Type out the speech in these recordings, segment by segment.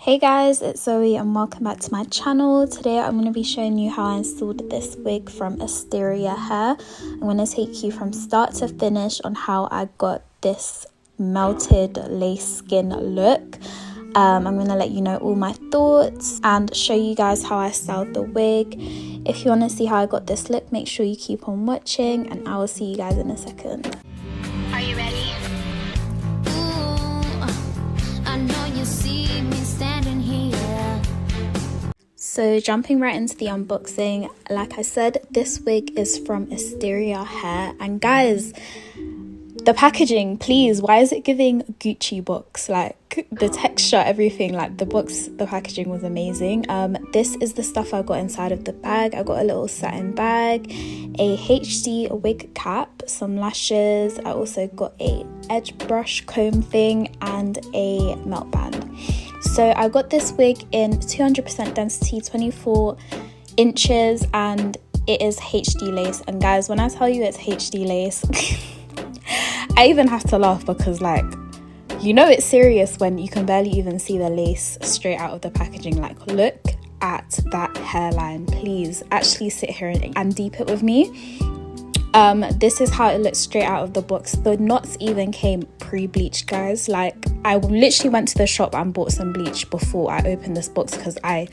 Hey guys, it's Zoe and welcome back to my channel. Today I'm going to be showing you how I installed this wig from Asteria hair. I'm going to take you from start to finish on how I got this melted lace skin look. I'm going to let you know all my thoughts and show you guys how I styled the wig. If you want to see how I got this look, make sure you keep on watching and I will see you guys in a second. Are you ready? I know you see me standing here. So jumping right into the unboxing, like I said, this wig is from Asteria hair. And guys, the packaging, please, why is it giving Gucci box? Like the texture, everything, like the box, the packaging was amazing. This is the stuff I got inside of the bag. I got a little satin bag, a HD wig cap, some lashes. I also got a edge brush comb thing and a melt band. So I got this wig in 200% density, 24 inches, and it is HD lace. And guys, when I tell you it's HD lace, I even have to laugh because, like, you know it's serious when you can barely even see the lace straight out of the packaging. Like, look at that hairline. Please actually sit here and deep it with me. This is how it looks straight out of the box. The knots even came pre-bleached, guys. Like, I literally went to the shop and bought some bleach before I opened this box because I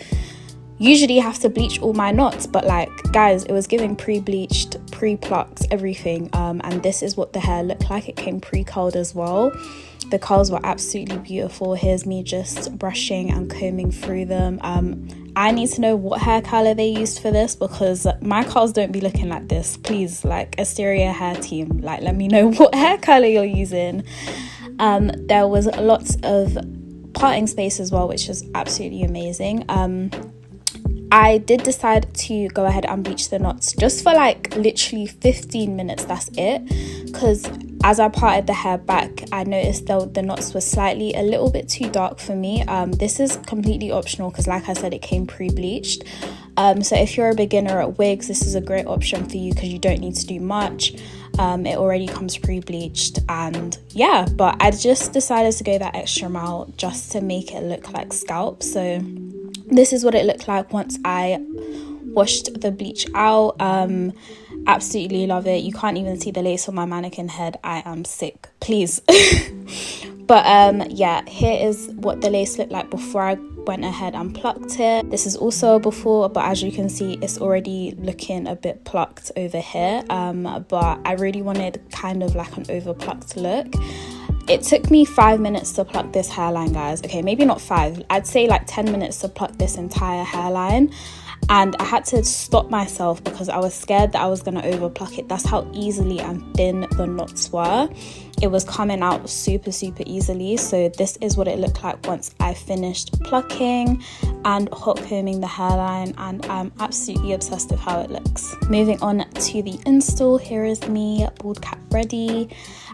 usually have to bleach all my knots, but like, guys, it was giving pre-bleached, pre-plucked, everything. And this is what the hair looked like. It came pre-curled as well. The curls were absolutely beautiful. Here's me just brushing and combing through them. I need to know what hair color they used for this because my curls don't be looking like this. Please, like, Asteria hair team, like, let me know what hair color you're using. There was lots of parting space as well, which is absolutely amazing. I did decide to go ahead and bleach the knots just for like literally 15 minutes, that's it, because as I parted the hair back, I noticed that the knots were slightly a little bit too dark for me. This is completely optional because, like I said, it came pre-bleached. So if you're a beginner at wigs, this is a great option for you because you don't need to do much. It already comes pre-bleached, and yeah, but I just decided to go that extra mile just to make it look like scalp. So this is what it looked like once I washed the bleach out. Absolutely love it. You can't even see the lace on my mannequin head. I am sick, please. But yeah, here is what the lace looked like before I went ahead and plucked it. This is also before, but as you can see, it's already looking a bit plucked over here. But I really wanted kind of like an over plucked look. It took me 5 minutes to pluck this hairline, guys. Okay, maybe not 5. I'd say like 10 minutes to pluck this entire hairline. And I had to stop myself because I was scared that I was going to over pluck it. That's how easily and thin the knots were. It was coming out super easily. So this is what it looked like once I finished plucking and hot combing the hairline, and I'm absolutely obsessed with how it looks. Moving on to the install, here is me bald cap ready.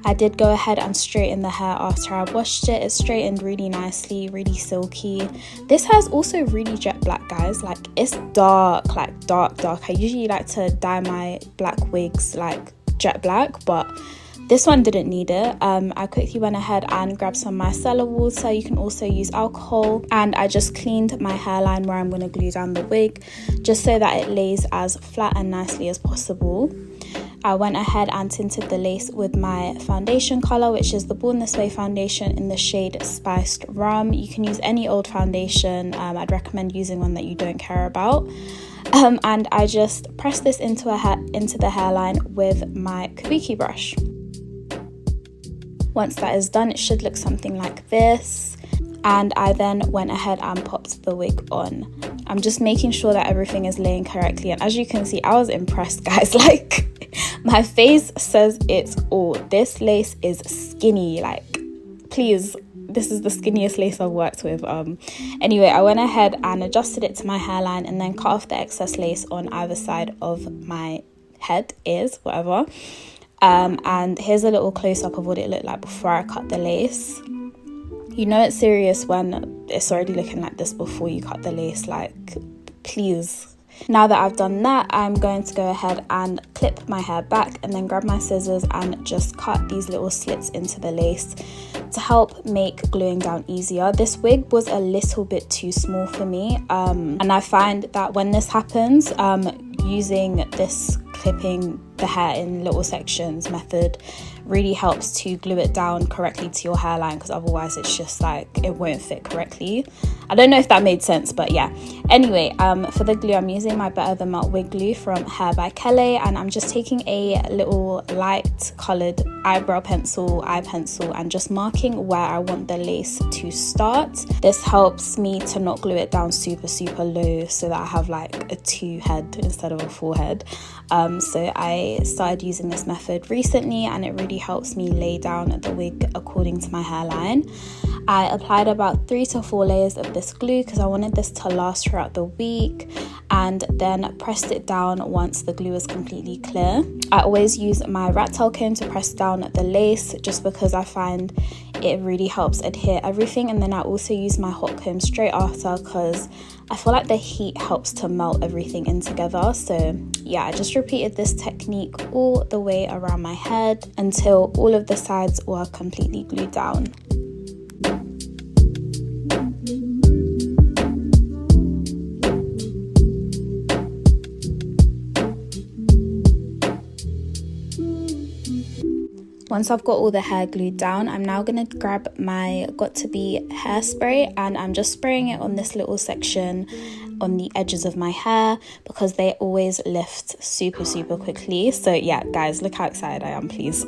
I did go ahead and straighten the hair after I washed it. It straightened really nicely, really silky. This hair is also really jet black, guys. Like, it's dark, like dark. I usually like to dye my black wigs like jet black, but this one didn't need it. I quickly went ahead and grabbed some micellar water. You can also use alcohol, and I just cleaned my hairline where I'm going to glue down the wig just so that it lays as flat and nicely as possible. I went ahead and tinted the lace with my foundation colour, which is the Born This Way foundation in the shade Spiced Rum. You can use any old foundation. I'd recommend using one that you don't care about. And I just pressed this into the hairline with my kabuki brush. Once that is done, it should look something like this. And I then went ahead and popped the wig on. I'm just making sure that everything is laying correctly. And as you can see, I was impressed, guys. Like, my face says it's all. This lace is skinny. Like, please, this is the skinniest lace I've worked with. Anyway, I went ahead and adjusted it to my hairline and then cut off the excess lace on either side of my head, ears, whatever. And here's a little close-up of what it looked like before I cut the lace. You know it's serious when it's already looking like this before you cut the lace. Like, please, Now that I've done that, I'm going to go ahead and clip my hair back and then grab my scissors and just cut these little slits into the lace to help make gluing down easier. This wig was a little bit too small for me, and I find that when this happens, using this clipping the hair in little sections method really helps to glue it down correctly to your hairline, because otherwise it's just like it won't fit correctly. I don't know if that made sense, but yeah. Anyway, for the glue, I'm using my Better Than Melt wig glue from Hair by Kelly, and I'm just taking a little light colored eyebrow pencil, eye pencil, and just marking where I want the lace to start. This helps me to not glue it down super low, so that I have like a 2 head instead of a 4 head. So I started using this method recently, and it really helps me lay down the wig according to my hairline. I applied about 3 to 4 layers of this glue because I wanted this to last throughout the week, and then pressed it down once the glue was completely clear. I always use my rat tail comb to press down the lace just because I find it really helps adhere everything, and then I also use my hot comb straight after because I feel like the heat helps to melt everything in together. So yeah, I just repeated this technique all the way around my head until all of the sides were completely glued down. Once I've got all the hair glued down, I'm now going to grab my Got To Be hairspray, and I'm just spraying it on this little section on the edges of my hair because they always lift super quickly. So yeah, guys, look how excited I am, please.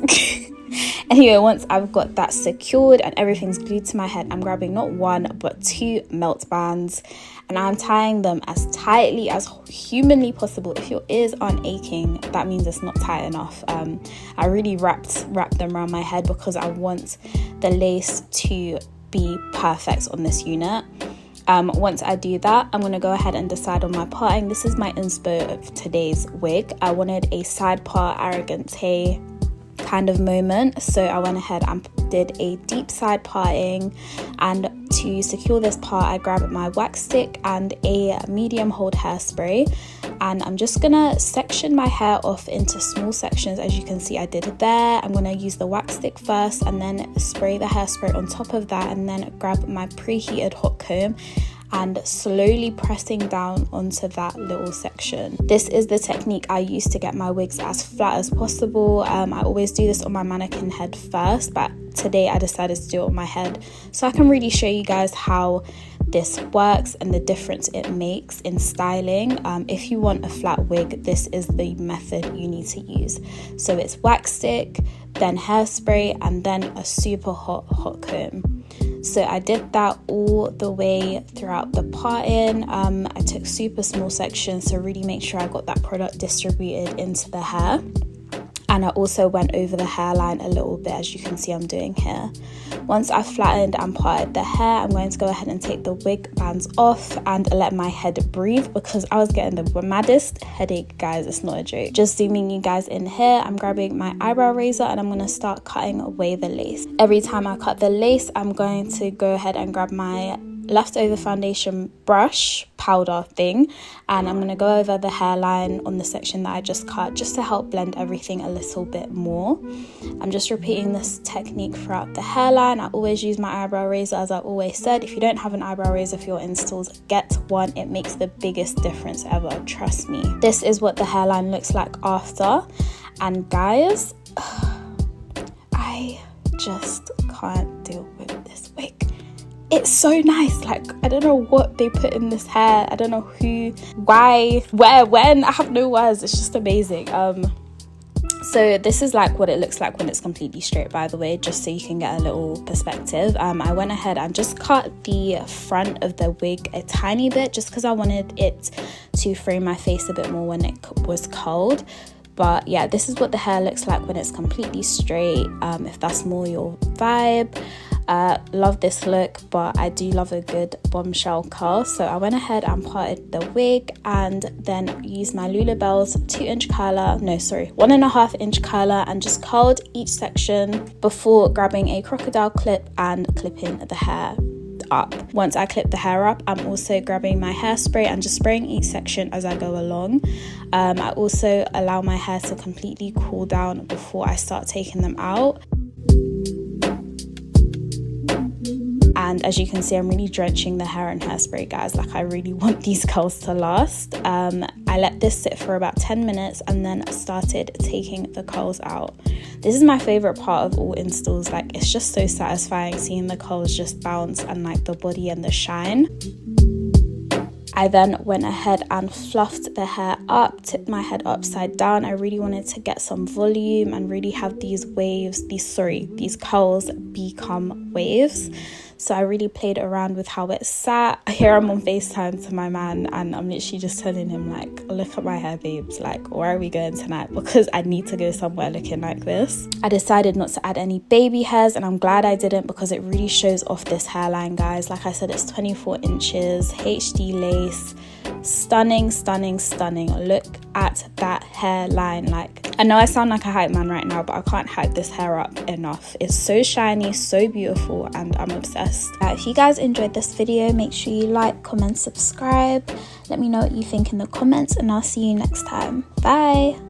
Anyway, once I've got that secured and everything's glued to my head, I'm grabbing not 1 but 2 melt bands, and I'm tying them as tightly as humanly possible. If your ears aren't aching, that means it's not tight enough. I really wrap them around my head because I want the lace to be perfect on this unit. Once I do that, I'm going to go ahead and decide on my parting. This is my inspo of today's wig. I wanted a side part arrogante kind of moment, so I went ahead and did a deep side parting, and to secure this part I grabbed my wax stick and a medium hold hairspray, and I'm just gonna section my hair off into small sections. As you can see, I did it there. I'm gonna use the wax stick first and then spray the hairspray on top of that, and then grab my preheated hot comb and slowly pressing down onto that little section. This is the technique I use to get my wigs as flat as possible. I always do this on my mannequin head first, but today I decided to do it on my head so I can really show you guys how this works and the difference it makes in styling. If you want a flat wig, this is the method you need to use. So it's wax stick, then hairspray, and then a super hot comb. So I did that all the way throughout the parting. I took super small sections to really make sure I got that product distributed into the hair. And I also went over the hairline a little bit, as you can see I'm doing here. Once I've flattened and parted the hair, I'm going to go ahead and take the wig bands off and let my head breathe because I was getting the maddest headache, guys. It's not a joke. Just zooming you guys in here, I'm grabbing my eyebrow razor and I'm going to start cutting away the lace. Every time I cut the lace, I'm going to go ahead and grab my leftover foundation brush powder thing, and I'm going to go over the hairline on the section that I just cut just to help blend everything a little bit more. I'm just repeating this technique throughout the hairline. I always use my eyebrow razor, as I've always said. If you don't have an eyebrow razor for your installs, get one. It makes the biggest difference ever, trust me. This is what the hairline looks like after, and guys, I just can't deal with this wig. It's so nice. Like, I don't know what they put in this hair. I don't know who, why, where, when. I have no words. It's just amazing. So this is like what it looks like when it's completely straight, by the way, just so you can get a little perspective. I went ahead and just cut the front of the wig a tiny bit just because I wanted it to frame my face a bit more when it was curled. But yeah, this is what the hair looks like when it's completely straight, if that's more your vibe. Love this look, but I do love a good bombshell curl, so I went ahead and parted the wig and then used my Lulabelle's 1.5 inch curler and just curled each section before grabbing a crocodile clip and clipping the hair. up. Once I clip the hair up, I'm also grabbing my hairspray and just spraying each section as I go along. I also allow my hair to completely cool down before I start taking them out. And as you can see, I'm really drenching the hair in hairspray, guys. Like, I really want these curls to last. I let this sit for about 10 minutes and then started taking the curls out. This is my favorite part of all installs. Like, it's just so satisfying seeing the curls just bounce and like the body and the shine. I then went ahead and fluffed the hair up, tipped my head upside down. I really wanted to get some volume and really have these waves, these curls become waves. So I really played around with how it sat. Here I'm on FaceTime to my man and I'm literally just telling him, like, look at my hair, babes. Like, where are we going tonight? Because I need to go somewhere looking like this. I decided not to add any baby hairs, and I'm glad I didn't because it really shows off this hairline, guys. Like I said, it's 24 inches, HD lace. Stunning, stunning, stunning. Look at that hairline. Like, I know I sound like a hype man right now, but I can't hype this hair up enough. It's so shiny, so beautiful, and I'm obsessed. If you guys enjoyed this video, make sure you like, comment, subscribe. Let me know what you think in the comments, and I'll see you next time. Bye.